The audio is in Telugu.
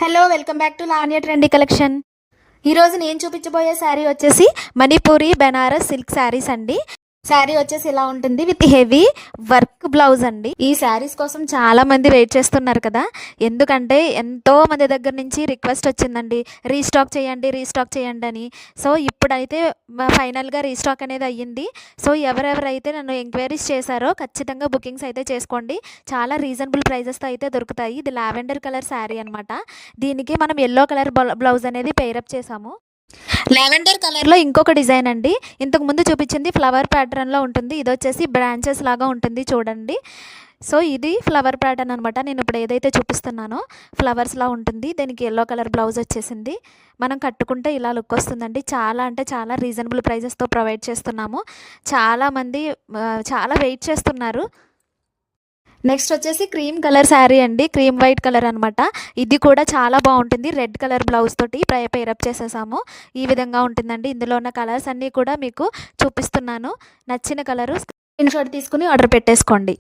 Hello, welcome back to Lavanya trendy collection. ఈరోజు నేను చూపించబోయే శారీ వచ్చేసి మణిపూరి బెనారస్ సిల్క్ శారీస్ అండి. శారీ వచ్చేసి ఇలా ఉంటుంది విత్ హెవీ వర్క్ బ్లౌజ్ అండి. ఈ శారీస్ కోసం చాలా మంది వెయిట్ చేస్తున్నారు కదా, ఎందుకంటే ఎంతో మంది దగ్గర నుంచి రిక్వెస్ట్ వచ్చిందండి, రీస్టాక్ చేయండి అని. సో ఇప్పుడైతే ఫైనల్గా రీస్టాక్ అనేది అయ్యింది. సో ఎవరెవరైతే నన్ను ఎంక్వైరీస్ చేశారో ఖచ్చితంగా బుకింగ్స్ అయితే చేసుకోండి. చాలా రీజనబుల్ ప్రైజెస్తో అయితే దొరుకుతాయి. ఇది లావెండర్ కలర్ శారీ అనమాట. దీనికి మనం ఎల్లో కలర్ బ్లౌజ్ అనేది పేరప్ చేసాము. లావెండర్ కలర్లో ఇంకొక డిజైన్ అండి. ఇంతకు ముందు చూపించింది ఫ్లవర్ ప్యాటర్న్లో ఉంటుంది, ఇది వచ్చేసి బ్రాంచెస్ లాగా ఉంటుంది చూడండి. సో ఇది ఫ్లవర్ ప్యాటర్న్ అనమాట. నేను ఇప్పుడు ఏదైతే చూపిస్తున్నానో ఫ్లవర్స్లా ఉంటుంది. దీనికి ఎల్లో కలర్ బ్లౌజ్ వచ్చేసింది. మనం కట్టుకుంటే ఇలా లుక్ వస్తుందండి. చాలా అంటే చాలా రీజనబుల్ ప్రైజెస్తో ప్రొవైడ్ చేస్తున్నాము. చాలామంది చాలా వెయిట్ చేస్తున్నారు. నెక్స్ట్ వచ్చేసి క్రీమ్ కలర్ శారీ అండి, క్రీమ్ వైట్ కలర్ అనమాట. ఇది కూడా చాలా బాగుంటుంది. రెడ్ కలర్ బ్లౌజ్ తోటి పేరప్ చేసేసాము. ఈ విధంగా ఉంటుందండి. ఇందులో ఉన్న కలర్స్ అన్నీ కూడా మీకు చూపిస్తున్నాను. నచ్చిన కలరు స్క్రీన్ షాట్ తీసుకుని ఆర్డర్ పెట్టేసుకోండి.